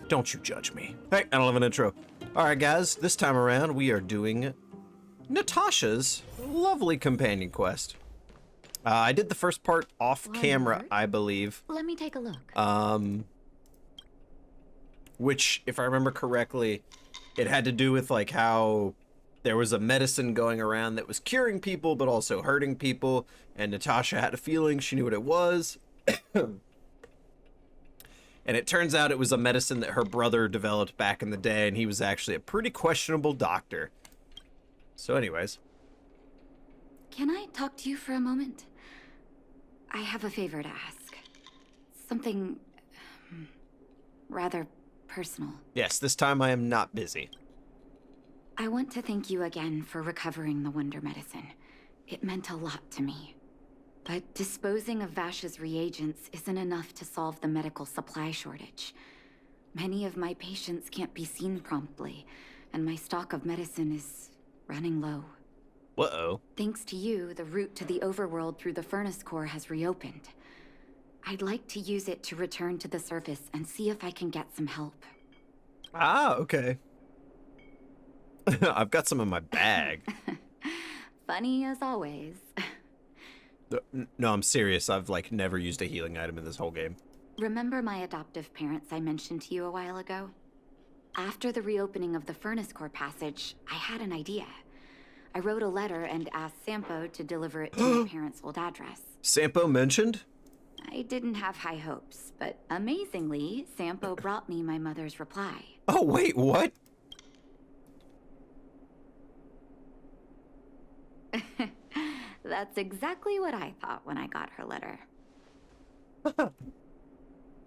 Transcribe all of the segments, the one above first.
Don't you judge me. Hey, I don't have an intro. All right, guys, this time around we are doing Natasha's lovely companion quest. I did the first part off camera, I believe. Let me take a look. Which, if I remember correctly, it had to do with like how there was a medicine going around that was curing people but also hurting people, and Natasha had a feeling she knew what it was. And it turns out it was a medicine that her brother developed back in the day, and he was actually a pretty questionable doctor. So anyways. Can I talk to you for a moment? I have a favor to ask. Something rather personal. Yes, this time I am not busy. I want to thank you again for recovering the wonder medicine. It meant a lot to me. But disposing of Vache's reagents isn't enough to solve the medical supply shortage. Many of my patients can't be seen promptly, and my stock of medicine is running low. Uh-oh. Thanks to you, the route to the overworld through the furnace core has reopened. I'd like to use it to return to the surface and see if I can get some help. Ah, okay. I've got some in my bag. Funny as always. No, I'm serious. I've like never used a healing item in this whole game. Remember my adoptive parents I mentioned to you a while ago? After the reopening of the furnace core passage, I had an idea. I wrote a letter and asked Sampo to deliver it to my parents' old address. Sampo mentioned? I didn't have high hopes, but amazingly, Sampo brought me my mother's reply. Oh, wait, what? That's exactly what I thought when I got her letter.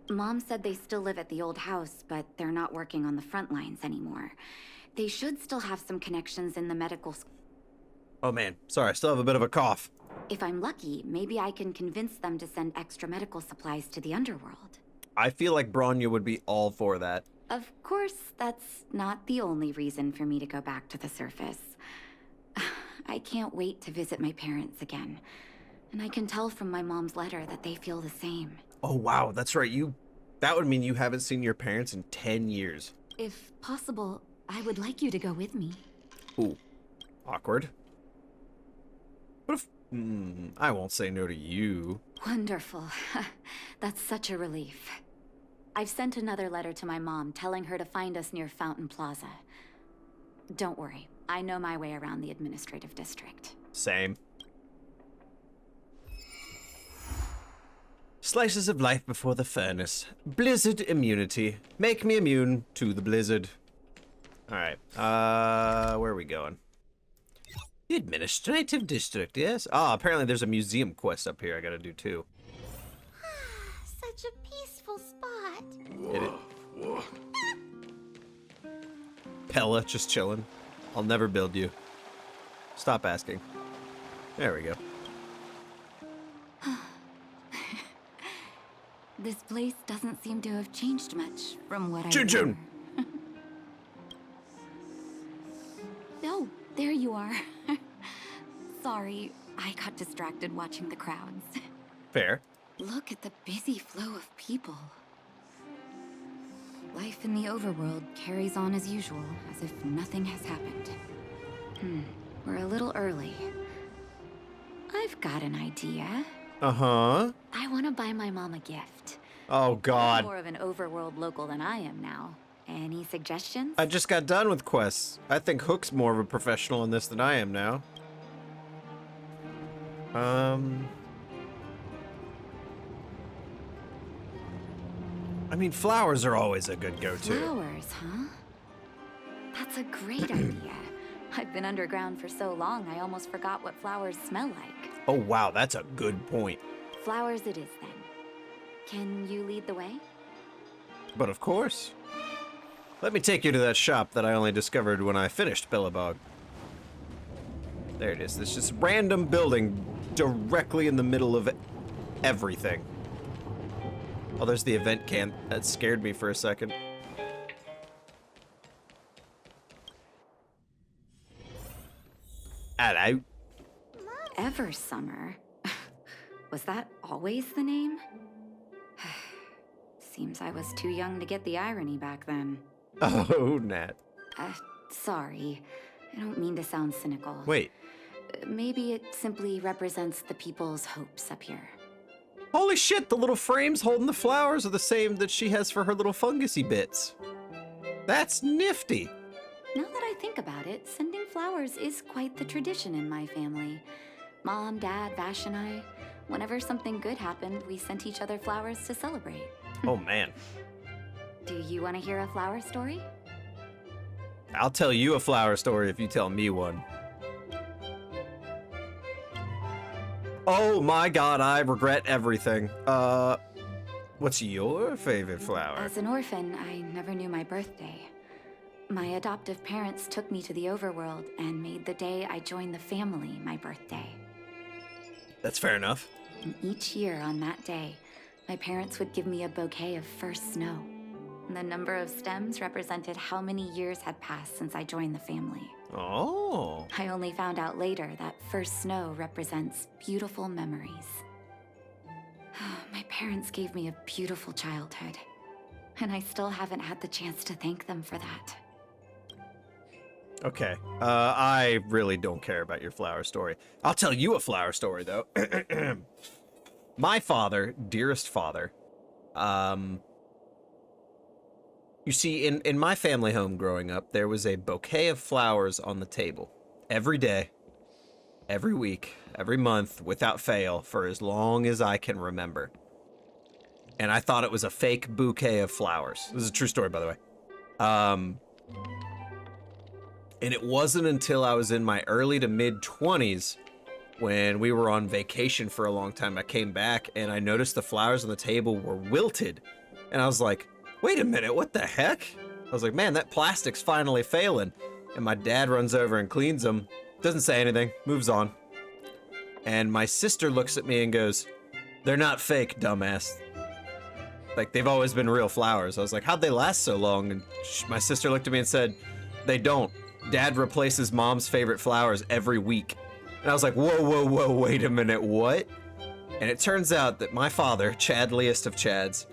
Mom said they still live at the old house, but they're not working on the front lines anymore. They should still have some connections in the medical school. Oh man, sorry, I still have a bit of a cough. If I'm lucky, maybe I can convince them to send extra medical supplies to the underworld. I feel like Bronya would be all for that. Of course, that's not the only reason for me to go back to the surface. I can't wait to visit my parents again. And I can tell from my mom's letter that they feel the same. Oh wow, that's right. That would mean you haven't seen your parents in 10 years. If possible, I would like you to go with me. Ooh, awkward. What if... I won't say no to you. Wonderful. That's such a relief. I've sent another letter to my mom telling her to find us near Fountain Plaza. Don't worry, I know my way around the administrative district. Same. Slices of life before the furnace. Blizzard immunity. Make me immune to the blizzard. Alright, where are we going? The administrative district, yes? Ah, apparently there's a museum quest up here I gotta do too. Such a peaceful spot. Pella just chilling. I'll never build you. Stop asking. There we go. This place doesn't seem to have changed much from what I Jun! Oh, there you are. Sorry, I got distracted watching the crowds. Fair. Look at the busy flow of people. Life in the overworld carries on as usual, as if nothing has happened. We're a little early. I've got an idea. Uh-huh. I want to buy my mom a gift. Oh, God. More of an overworld local than I am now. Any suggestions? I just got done with quests. I think Hook's more of a professional in this than I am now. I mean, flowers are always a good go-to. Flowers, huh? That's a great idea. I've been underground for so long, I almost forgot what flowers smell like. Oh, wow, that's a good point. Flowers it is, then. Can you lead the way? But of course. Let me take you to that shop that I only discovered when I finished Billabog. There it is. This just random building directly in the middle of everything. Oh, there's the event can. That scared me for a second. Hello. Eversummer? Was that always the name? Seems I was too young to get the irony back then. Oh, Nat. Sorry. I don't mean to sound cynical. Wait. Maybe it simply represents the people's hopes up here. Holy shit, the little frames holding the flowers are the same that she has for her little fungusy bits. That's nifty. Now that I think about it, sending flowers is quite the tradition in my family. Mom, Dad, Vache, and I, whenever something good happened, we sent each other flowers to celebrate. Oh, man. Do you want to hear a flower story? I'll tell you a flower story if you tell me one. Oh my god, I regret everything. What's your favorite flower? As an orphan, I never knew my birthday. My adoptive parents took me to the overworld and made the day I joined the family my birthday. That's fair enough. And each year on that day, my parents would give me a bouquet of first snow. The number of stems represented how many years had passed since I joined the family. Oh. I only found out later that first snow represents beautiful memories. My parents gave me a beautiful childhood, and I still haven't had the chance to thank them for that. Okay. I really don't care about your flower story. I'll tell you a flower story, though. My father, dearest father, you see, in my family home growing up, there was a bouquet of flowers on the table every day, every week, every month, without fail, for as long as I can remember. And I thought it was a fake bouquet of flowers. This is a true story, by the way. And it wasn't until I was in my early to mid-20s when we were on vacation for a long time. I came back and I noticed the flowers on the table were wilted. And I was like, wait a minute, what the heck? I was like, man, that plastic's finally failing. And my dad runs over and cleans them. Doesn't say anything, moves on. And my sister looks at me and goes, they're not fake, dumbass. Like, they've always been real flowers. I was like, how'd they last so long? And my sister looked at me and said, they don't. Dad replaces mom's favorite flowers every week. And I was like, whoa, whoa, whoa, wait a minute, what? And it turns out that my father, Chadliest of Chads,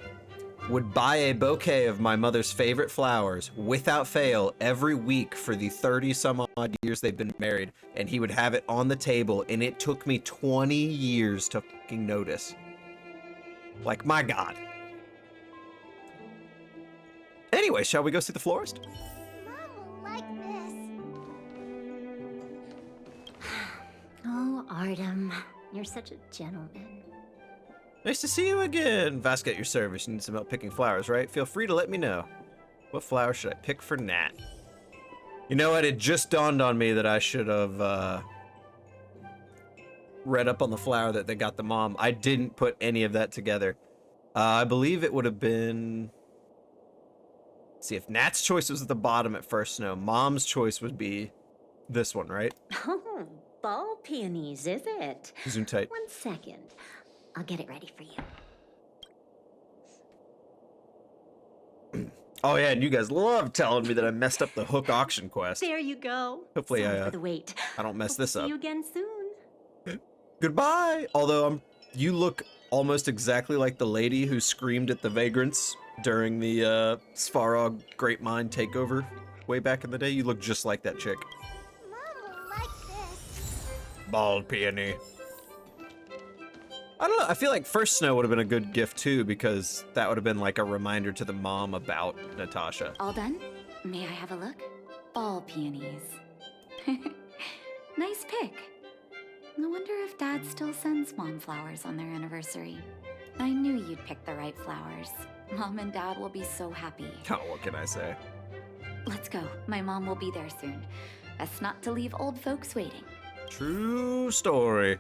would buy a bouquet of my mother's favorite flowers without fail every week for the 30-some-odd years they've been married, and he would have it on the table, and it took me 20 years to fucking notice. Like, my god. Anyway, shall we go see the florist? Mom will like this. Oh, Artem, you're such a gentleman. Nice to see you again. Vache, at your service. You need some help picking flowers, right? Feel free to let me know. What flower should I pick for Nat? You know what? It just dawned on me that I should have read up on the flower that they got the mom. I didn't put any of that together. I believe it would have been... Let's see, if Nat's choice was at the bottom at first snow, mom's choice would be this one, right? Oh, ball peonies, is it? Zoom tight. 1 second. I'll get it ready for you. Oh yeah, and you guys love telling me that I messed up the hook auction quest. There you go. Hopefully Sorry for the wait. I don't mess Hope this to up. See you again soon. Goodbye! Although you look almost exactly like the lady who screamed at the vagrants during the Svarog Great Mine takeover way back in the day. You look just like that chick. Mom will like this. Bald peony. I don't know, I feel like First Snow would have been a good gift too, because that would have been like a reminder to the mom about Natasha. All done? May I have a look? Ball peonies. Nice pick. I wonder if Dad still sends Mom flowers on their anniversary. I knew you'd pick the right flowers. Mom and Dad will be so happy. Oh, what can I say? Let's go. My mom will be there soon. Best not to leave old folks waiting. True story.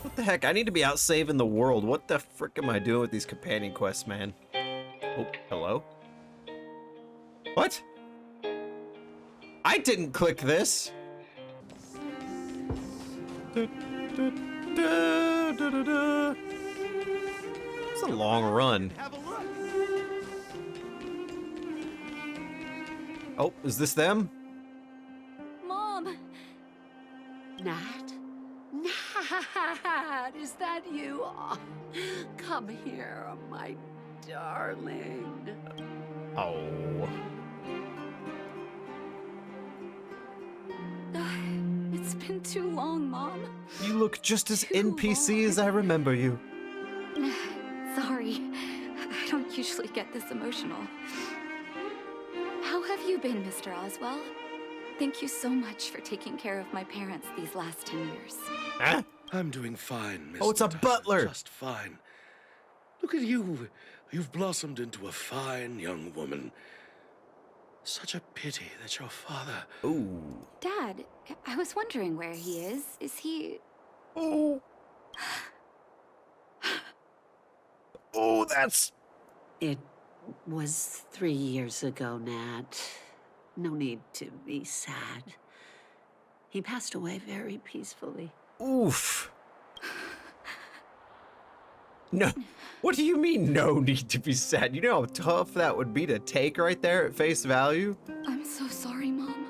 What the heck? I need to be out saving the world. What the frick am I doing with these companion quests, man? Oh, hello? What? I didn't click this. It's a long run. Oh, is this them? Mom! Nat? Nat, is Is that you? Oh, come here, my darling. Oh. It's been too long, Mom. You look just as Too NPC as long. I remember you. Sorry. I don't usually get this emotional. How have you been, Mr. Oswell? Thank you so much for taking care of my parents these last 10 years. Huh? I'm doing fine, Miss Oh, it's a Natasha, butler. Just fine. Look at you. You've blossomed into a fine young woman. Such a pity that your father... Ooh. Dad, I was wondering where he is. Is he... Oh. Oh, that's... It was 3 years ago, Nat. No need to be sad. He passed away very peacefully. Oof. No. What do you mean, no need to be sad? You know how tough that would be to take right there at face value? I'm so sorry, Mom.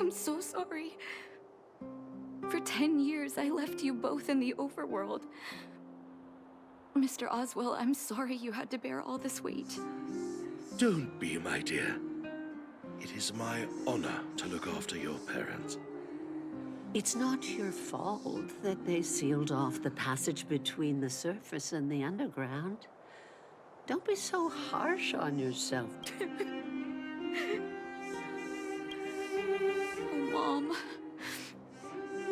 I'm so sorry. For 10 years, I left you both in the overworld. Mr. Oswell, I'm sorry you had to bear all this weight. Don't be, my dear. It is my honor to look after your parents. It's not your fault that they sealed off the passage between the surface and the underground. Don't be so harsh on yourself. Oh, Mom.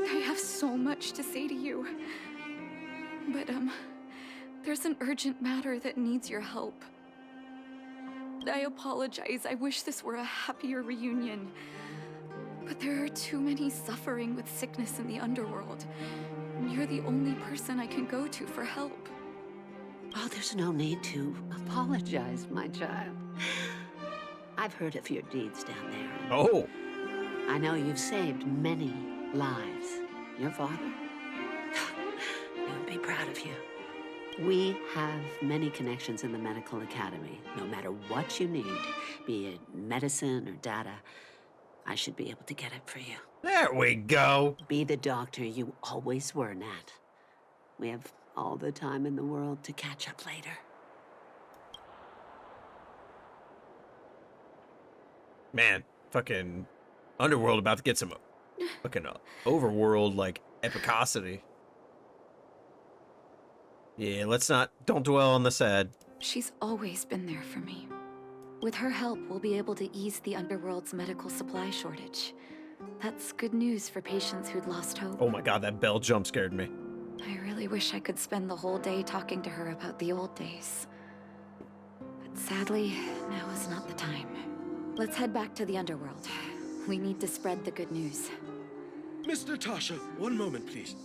I have so much to say to you. But, there's an urgent matter that needs your help. I apologize. I wish this were a happier reunion. But there are too many suffering with sickness in the underworld. And you're the only person I can go to for help. Oh, there's no need to apologize, my child. I've heard of your deeds down there. And Oh. I know you've saved many lives. Your father? He would be proud of you. We have many connections in the medical academy. No matter what you need, be it medicine or data, I should be able to get it for you. There we go. Be the doctor you always were, Nat. We have all the time in the world to catch up later. Man, fucking underworld about to get some fucking overworld, like, epicosity. Yeah, don't dwell on the sad. She's always been there for me. With her help, we'll be able to ease the underworld's medical supply shortage. That's good news for patients who'd lost hope. Oh my god, that bell jump scared me. I really wish I could spend the whole day talking to her about the old days. But sadly, now is not the time. Let's head back to the underworld. We need to spread the good news. Miss Natasha, one moment, please.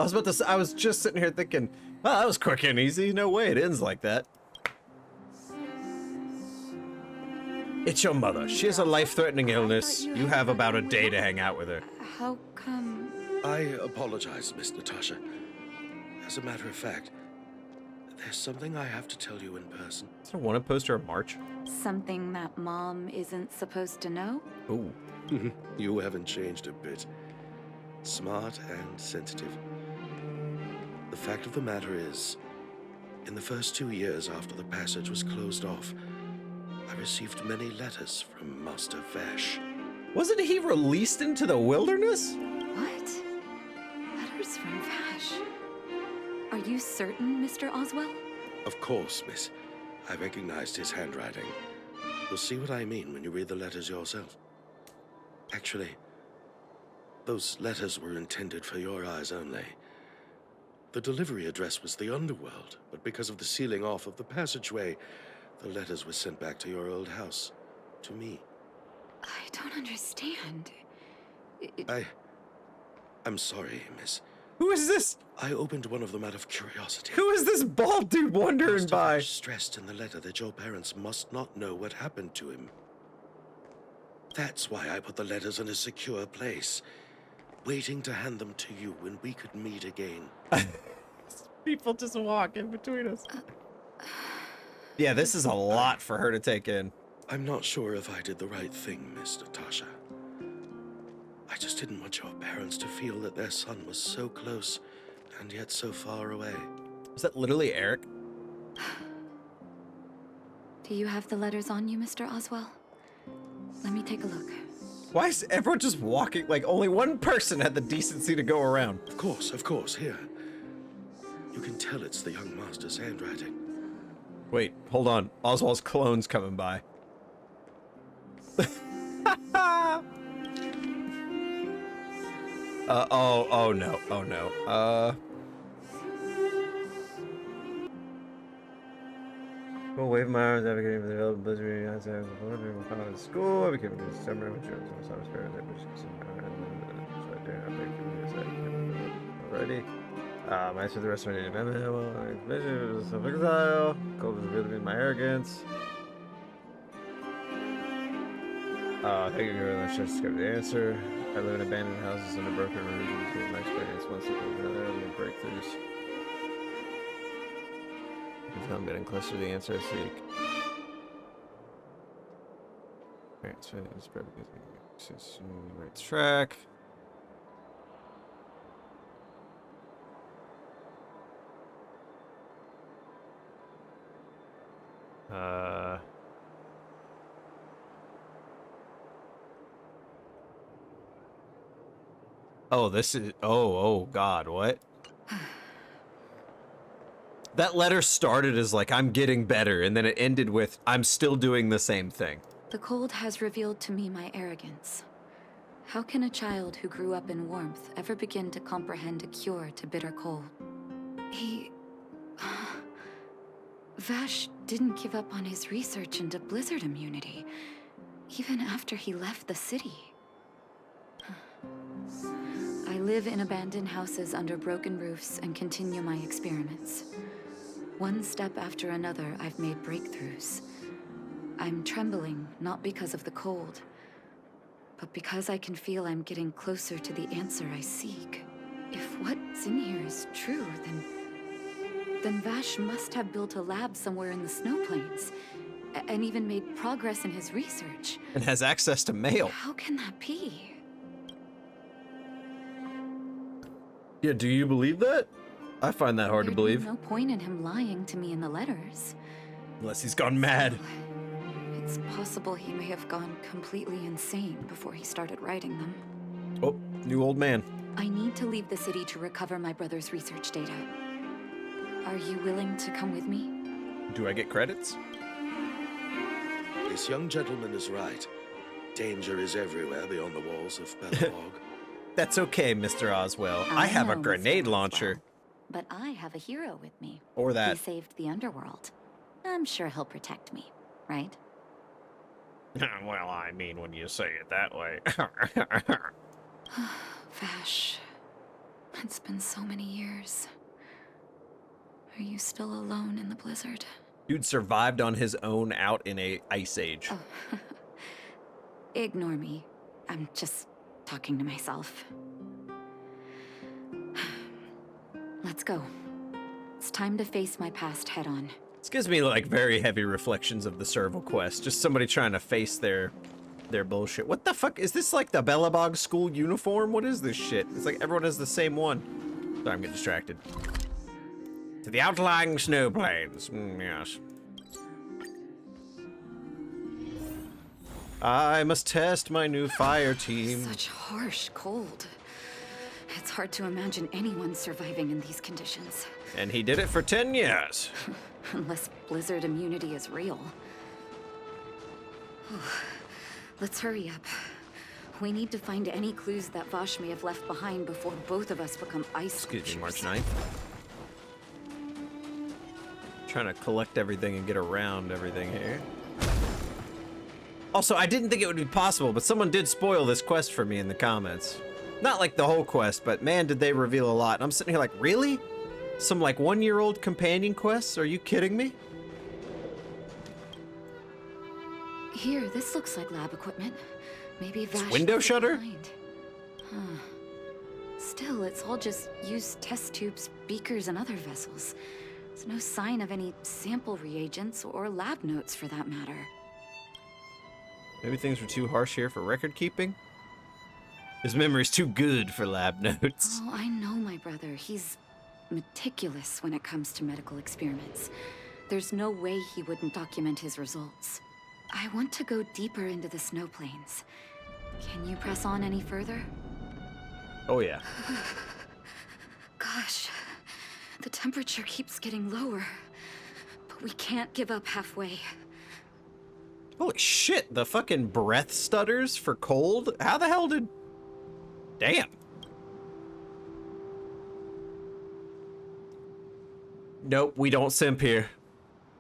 I was just sitting here thinking, oh, that was quick and easy. No way it ends like that. It's your mother. She has a life-threatening illness. You have about a day to hang out with her. How come? I apologize, Miss Natasha. As a matter of fact, there's something I have to tell you in person. Is there a wanted poster of March? Something that Mom isn't supposed to know? Ooh. You haven't changed a bit. Smart and sensitive. The fact of the matter is, in the first 2 years after the passage was closed off, I received many letters from Master Vache. Wasn't he released into the wilderness? What? Letters from Vache. Are you certain, Mr. Oswell? Of course, miss. I recognized his handwriting. You'll see what I mean when you read the letters yourself. Actually, those letters were intended for your eyes only. The delivery address was the underworld, but because of the sealing off of the passageway, the letters were sent back to your old house. To me. I don't understand. I'm sorry, miss. Who is this? I opened one of them out of curiosity. Who is this bald dude wandering Master by? Vache stressed in the letter that your parents must not know what happened to him. That's why I put the letters in a secure place, waiting to hand them to you when we could meet again. People just walk in between us. Yeah, this is a lot for her to take in. I'm not sure if I did the right thing, Miss Natasha. I just didn't want your parents to feel that their son was so close and yet so far away. Is that literally Eric? Do you have the letters on you, Mr. Oswell? Let me take a look. Why is everyone just walking? Like, only one person had the decency to go around. Of course, here. You can tell it's the young master's handwriting. Wait, hold on. Oswald's clone's coming by. Oh no, oh no. Well, wave my arms, advocating for the available blizzard outside of the border, we'll come out of school, I became a summer, which was some spirit that was already. As for the rest of my native well, vision was self-exile, cold was revealed to be my arrogance. Thank you very much. I discovered the answer. I live in abandoned houses under broken roofs and between my experience once upon another, I made breakthroughs. I'm getting closer to the answer I seek. Alright, so it's probably right track. Oh, this is, oh God, what? That letter started as like, I'm getting better, and then it ended with, I'm still doing the same thing. The cold has revealed to me my arrogance. How can a child who grew up in warmth ever begin to comprehend a cure to bitter cold? Vache didn't give up on his research into blizzard immunity, even after he left the city. I live in abandoned houses under broken roofs and continue my experiments. One step after another, I've made breakthroughs. I'm trembling, not because of the cold, but because I can feel I'm getting closer to the answer I seek. If what's in here is true, then Vache must have built a lab somewhere in the snow plains, and even made progress in his research. And has access to mail. How can that be? Yeah, do you believe that? I find that hard to believe. There'd be no point in him lying to me in the letters. Unless he's gone mad. It's possible he may have gone completely insane before he started writing them. Oh, new old man. I need to leave the city to recover my brother's research data. Are you willing to come with me? Do I get credits? This young gentleman is right. Danger is everywhere beyond the walls of Belobog. That's okay, Mr. Oswell. I have a know, grenade Mr. launcher. Oswell, but I have a hero with me. Or that. He saved the underworld. I'm sure he'll protect me, right? Well, I mean, when you say it that way. Vache, it's been so many years. Are you still alone in the blizzard? Dude survived on his own out in a ice age. Oh. Ignore me. I'm just talking to myself. Let's go. It's time to face my past head on. This gives me like very heavy reflections of the Serval quest. Just somebody trying to face their bullshit. What the fuck? Is this like the Belobog school uniform? What is this shit? It's like everyone has the same one. Sorry, I'm getting distracted. To the outlying snow plains. Yes. I must test my new fire team. Such harsh cold. It's hard to imagine anyone surviving in these conditions. And he did it for 10 years. Unless blizzard immunity is real. Let's hurry up. We need to find any clues that Vache may have left behind before both of us become ice Excuse me, March sculptures. 9th. Trying to collect everything and get around everything here. Also, I didn't think it would be possible, but someone did spoil this quest for me in the comments. Not like the whole quest, but man, did they reveal a lot. And I'm sitting here like, really? Some like 1-year-old companion quests? Are you kidding me? Here, this looks like lab equipment. Maybe Vache window left it shutter? behind. Huh. Still, it's all just used test tubes, beakers, and other vessels. There's no sign of any sample reagents or lab notes for that matter. Maybe things were too harsh here for record keeping? His memory's too good for lab notes. Oh, I know my brother. He's meticulous when it comes to medical experiments. There's no way he wouldn't document his results. I want to go deeper into the snow plains. Can you press on any further? Oh yeah. Gosh, the temperature keeps getting lower. But we can't give up halfway. Holy shit, the fucking breath stutters for cold? How the hell did... Damn. Nope, we don't simp here.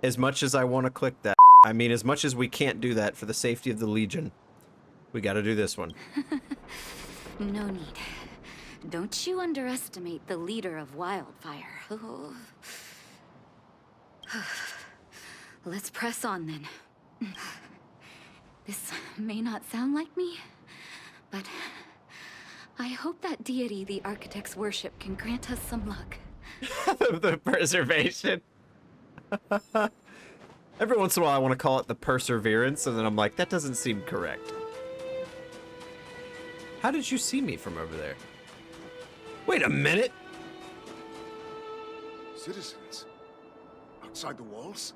As much as I want to click that, I mean, as much as we can't do that for the safety of the Legion, we gotta do this one. No need. Don't you underestimate the leader of Wildfire. Let's press on then. This may not sound like me, but I hope that deity the architects worship can grant us some luck. The preservation. Every once in a while I want to call it the perseverance, and then I'm like, that doesn't seem correct. How did you see me from over there? Wait a minute! Citizens? Outside the walls?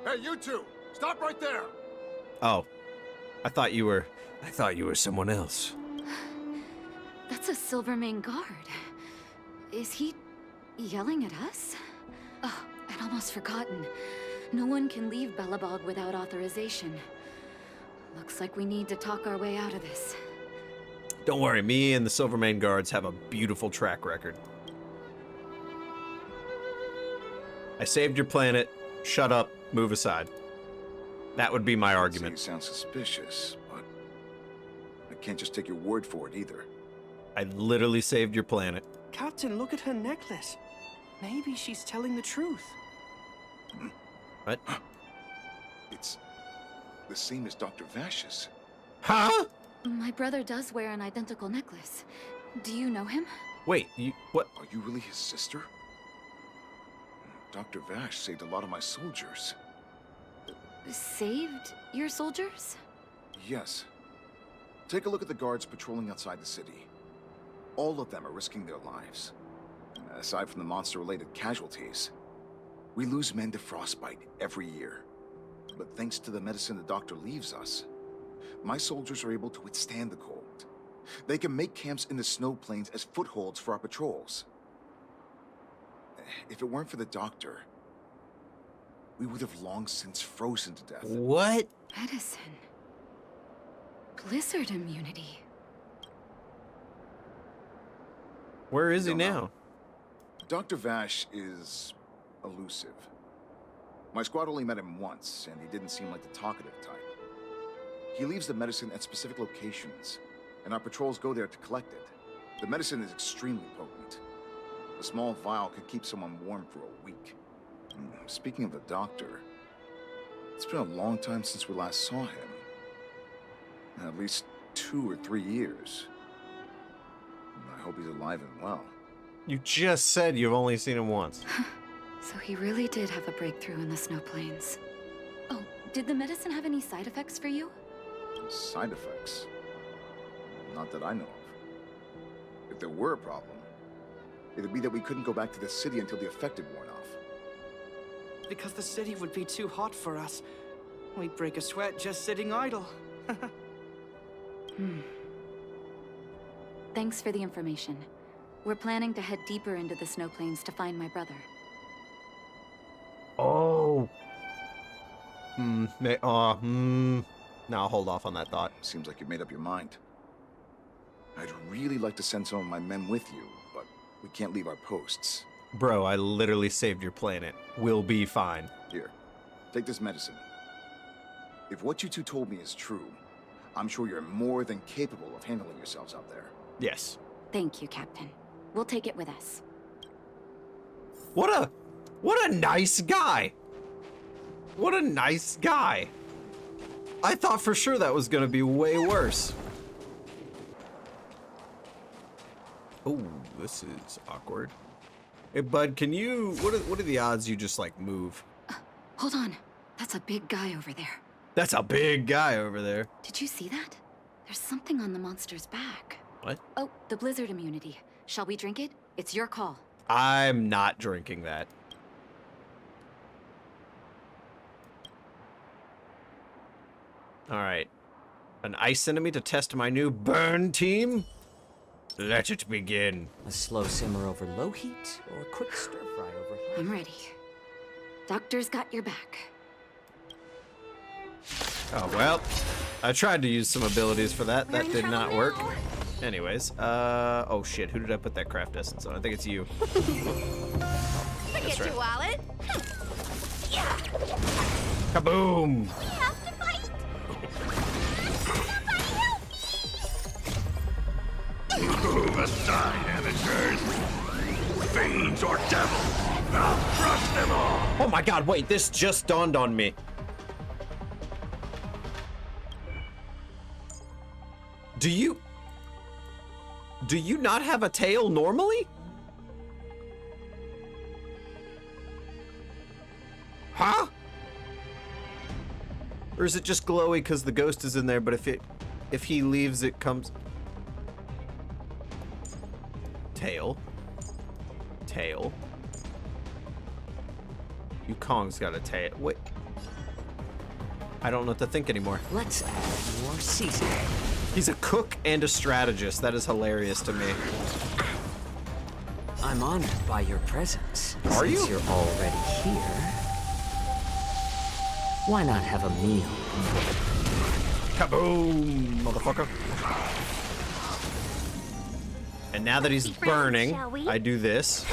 Hey, you two! Stop right there! Oh. I thought you were someone else. That's a Silvermane guard. Is he yelling at us? Oh, I'd almost forgotten. No one can leave Belobog without authorization. Looks like we need to talk our way out of this. Don't worry, me and the Silvermane guards have a beautiful track record. I saved your planet. Shut up. Move aside. That would be my argument. You sound suspicious, but I can't just take your word for it either. I literally saved your planet. Captain, look at her necklace. Maybe she's telling the truth. What? It's the same as Dr. Vache's. Huh? My brother does wear an identical necklace. Do you know him? Wait, you... what? Are you really his sister? Dr. Vache saved a lot of my soldiers. Saved your soldiers? Yes. Take a look at the guards patrolling outside the city. All of them are risking their lives. Aside from the monster-related casualties, we lose men to frostbite every year. But thanks to the medicine the doctor leaves us, my soldiers are able to withstand the cold. They can make camps in the snow plains as footholds for our patrols. If it weren't for the doctor, we would have long since frozen to death. What? Medicine. Blizzard immunity. Where is he Don't know. now? Dr. Vache is elusive. My squad only met him once, and he didn't seem like the talkative type. He leaves the medicine at specific locations, and our patrols go there to collect it. The medicine is extremely potent. A small vial could keep someone warm for a week. Speaking of the doctor, it's been a long time since we last saw him. At least 2 or 3 years. I hope he's alive and well. You just said you've only seen him once. So he really did have a breakthrough in the snow plains. Oh, did the medicine have any side effects for you? Side effects? Not that I know of. If there were a problem, it'd be that we couldn't go back to the city until the effect had worn off. Because the city would be too hot for us. We'd break a sweat just sitting idle. Thanks for the information. We're planning to head deeper into the snow plains to find my brother. Oh. Now I'll hold off on that thought. Seems like you've made up your mind. I'd really like to send some of my men with you, but we can't leave our posts. Bro, I literally saved your planet. We'll be fine. Here, take this medicine. If what you two told me is true, I'm sure you're more than capable of handling yourselves out there. Yes. Thank you, Captain. We'll take it with us. What a nice guy. What a nice guy. I thought for sure that was gonna be way worse. Oh, this is awkward. Hey, bud, can you... What are the odds you just, like, move? Hold on. That's a big guy over there. That's a big guy over there. Did you see that? There's something on the monster's back. What? Oh, the blizzard immunity. Shall we drink it? It's your call. I'm not drinking that. Alright. An ice enemy to test my new burn team? Let it begin. A slow simmer over low heat, or a quick stir fry over high? I'm ready. Doctor's got your back. Oh, well. I tried to use some abilities for that. That did not work. Anyways, oh shit, who did I put that craft essence on? I think it's you. Forget your wallet. Yeah. Kaboom! We have to fight. Somebody help me. Move aside, amateurs. Fiends or devils, I'll crush them all. Oh my god, wait, this just dawned on me. Do you not have a tail normally? Huh? Or is it just glowy because the ghost is in there, but if he leaves it comes... Tail. Tail. Yukong's got a tail. Wait. I don't know what to think anymore. Let's add more seasoning. He's a cook and a strategist. That is hilarious to me. I'm honored by your presence. Are you? Since you're already here, why not have a meal? Kaboom, motherfucker. And now that he's burning, shall we? I do this.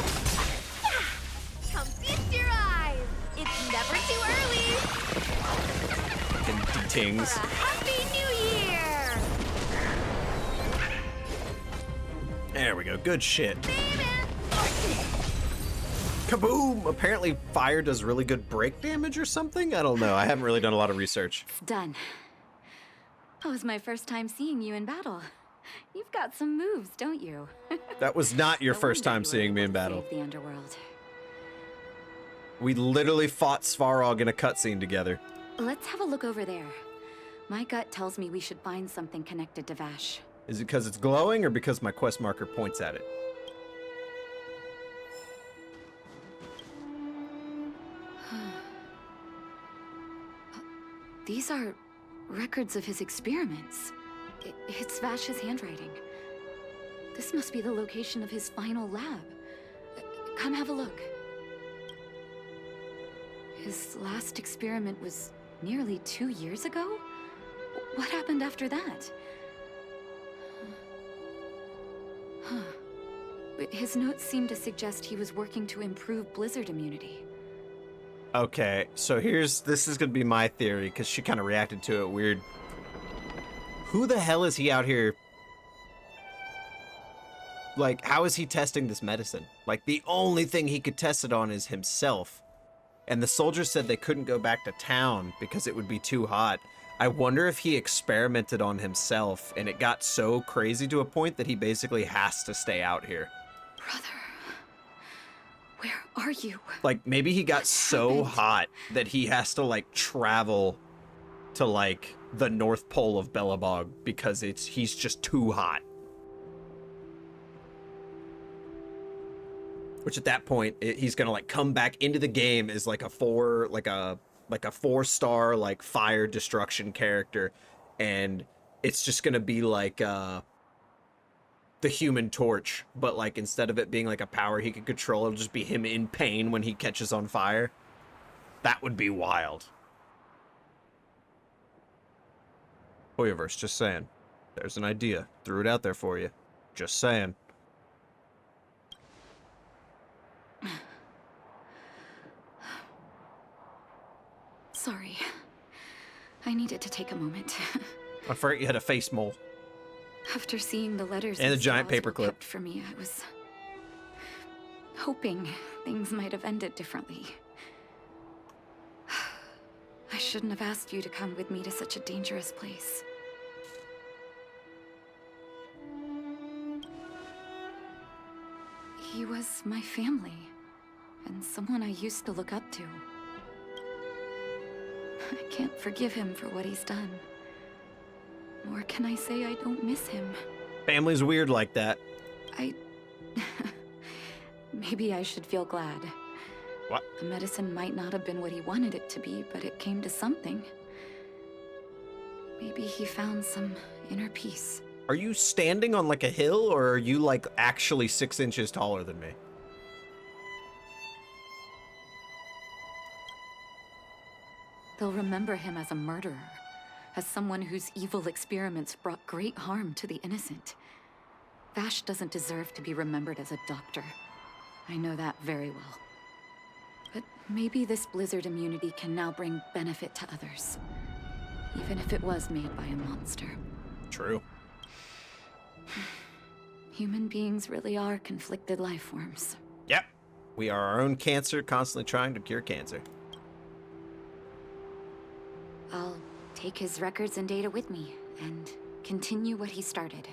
Come feast your eyes. It's never too early. And tings. For a happy new year. There we go. Good shit. Kaboom! Apparently fire does really good break damage or something? I don't know. I haven't really done a lot of research. It's done. That was my first time seeing you in battle. You've got some moves, don't you? That was not your No first wonder time you were seeing me able in to battle. save the underworld. We literally fought Svarog in a cutscene together. Let's have a look over there. My gut tells me we should find something connected to Vache. Is it because it's glowing or because my quest marker points at it? These are records of his experiments. It's Vache's handwriting. This must be the location of his final lab. Come have a look. His last experiment was nearly 2 years ago? What happened after that? Huh. His notes seem to suggest he was working to improve blizzard immunity. Okay, so this is gonna be my theory, because she kind of reacted to it weird. Who the hell is he out here? Like, how is he testing this medicine? Like, the only thing he could test it on is himself. And the soldiers said they couldn't go back to town because it would be too hot. I wonder if he experimented on himself and it got so crazy to a point that he basically has to stay out here. Brother, where are you? Like, maybe he got so hot that he has to, like, travel to, like, the North Pole of Belobog because he's just too hot. Which at that point, he's gonna, like, come back into the game as, like, a 4-star, like, fire destruction character. And it's just gonna be, like, the Human Torch, but like instead of it being like a power he could control, it'll just be him in pain when he catches on fire. That would be wild. Hoyoverse, just saying. There's an idea. Threw it out there for you. Just saying. Sorry. I needed to take a moment. I forgot you had a face mole. After seeing the letters And a giant straws were paperclip. kept for me, I was hoping things might have ended differently. I shouldn't have asked you to come with me to such a dangerous place. He was my family, and someone I used to look up to. I can't forgive him for what he's done. Nor can I say I don't miss him. Family's weird like that. Maybe I should feel glad. What? The medicine might not have been what he wanted it to be, but it came to something. Maybe he found some inner peace. Are you standing on like a hill, or are you like actually 6 inches taller than me? They'll remember him as a murderer, as someone whose evil experiments brought great harm to the innocent. Vache doesn't deserve to be remembered as a doctor. I know that very well. But maybe this blizzard immunity can now bring benefit to others, even if it was made by a monster. True. Human beings really are conflicted life forms. Yep. We are our own cancer, constantly trying to cure cancer. I'll take his records and data with me, and continue what he started.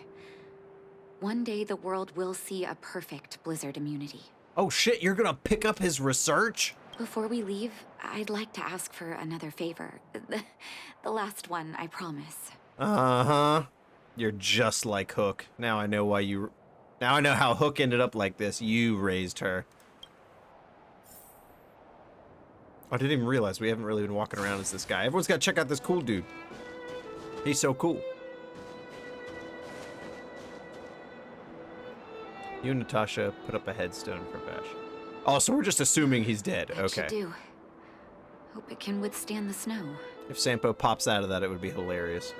One day the world will see a perfect blizzard immunity. Oh shit, you're gonna pick up his research? Before we leave, I'd like to ask for another favor. The last one, I promise. Uh-huh. You're just like Hook. Now I know why you... Now I know how Hook ended up like this. You raised her. I didn't even realize we haven't really been walking around as this guy. Everyone's got to check out this cool dude. He's so cool. You and Natasha put up a headstone for Vache. Oh, so we're just assuming he's dead. That Okay. should do. Hope it can withstand the snow. If Sampo pops out of that, it would be hilarious.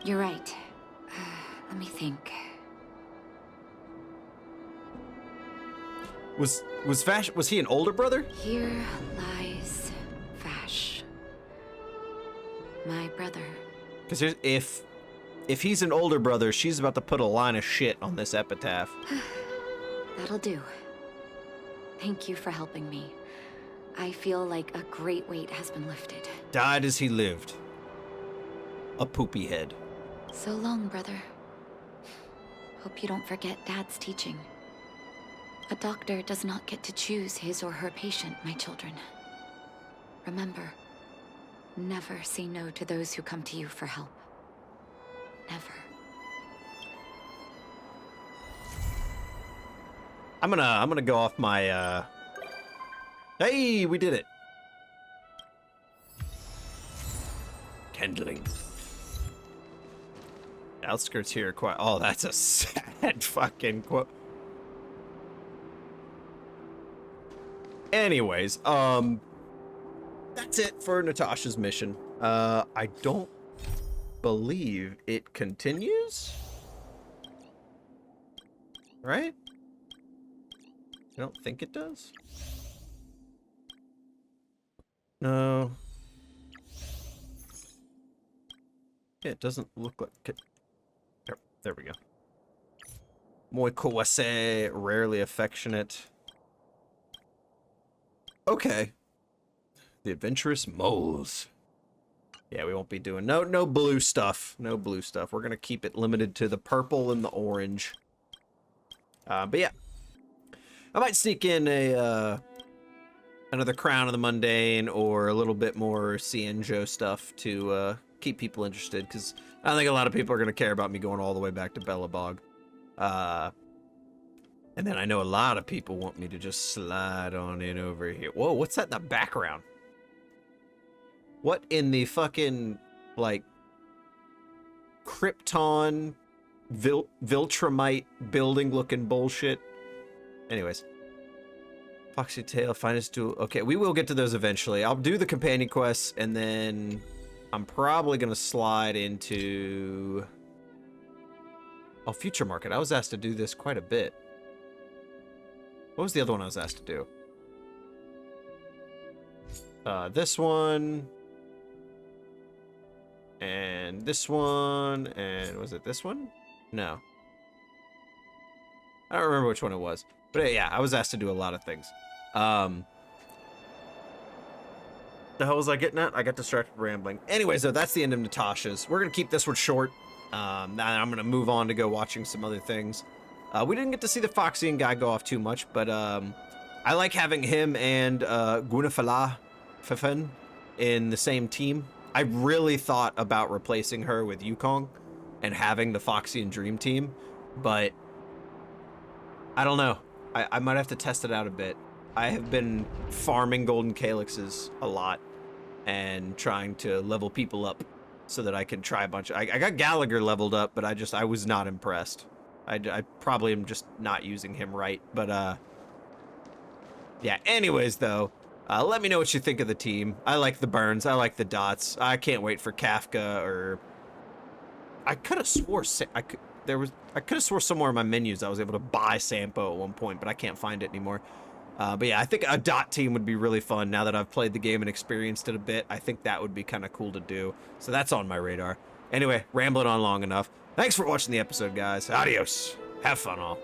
You're right. Let me think. Was Vache, was he an older brother? Here lies Vache. My brother. Because if he's an older brother, she's about to put a line of shit on this epitaph. That'll do. Thank you for helping me. I feel like a great weight has been lifted. Died as he lived. A poopy head. So long, brother. Hope you don't forget Dad's teaching. A doctor does not get to choose his or her patient, my children. Remember, never say no to those who come to you for help. Never. I'm gonna go off my Hey, we did it. Kindling. Outskirts here are quite... Oh, that's a sad fucking quote. Anyways, that's it for Natasha's mission. I don't believe it continues. Right? I don't think it does. No. Yeah, it doesn't look like it. There we go. Muy coase, rarely affectionate. Okay. The adventurous moles. Yeah, we won't be doing no blue stuff. No blue stuff. We're gonna keep it limited to the purple and the orange. But yeah. I might sneak in a another Crown of the Mundane or a little bit more Cienjo stuff to keep people interested, because I think a lot of people are going to care about me going all the way back to Belobog. And then I know a lot of people want me to just slide on in over here. Whoa, what's that in the background? What in the fucking, like, Krypton, Viltrumite building looking bullshit? Anyways. Foxy Tail, Finest Duel. Okay, we will get to those eventually. I'll do the companion quests, and then I'm probably going to slide into... Oh, Future Market. I was asked to do this quite a bit. What was the other one I was asked to do? This one. And this one. And was it this one? No. I don't remember which one it was. But yeah, I was asked to do a lot of things. The hell was I getting at? I got distracted rambling. Anyways, though, that's the end of Natasha's. We're going to keep this one short. Now I'm going to move on to go watching some other things. We didn't get to see the Foxian guy go off too much, but I like having him and Gwynefala Fefen in the same team. I really thought about replacing her with Yukong and having the Foxian Dream Team, but I don't know. I might have to test it out a bit. I have been farming golden calyxes a lot and trying to level people up so that I can try a bunch. I got Gallagher leveled up, but I was not impressed. I probably am just not using him right, but yeah. Anyways, though, let me know what you think of the team. I like the burns. I like the dots. I can't wait for Kafka or. I could have swore I could have swore somewhere in my menus I was able to buy Sampo at one point, but I can't find it anymore. But yeah, I think a dot team would be really fun now that I've played the game and experienced it a bit. I think that would be kind of cool to do. So that's on my radar. Anyway, rambling on long enough. Thanks for watching the episode, guys. Adios. Have fun all.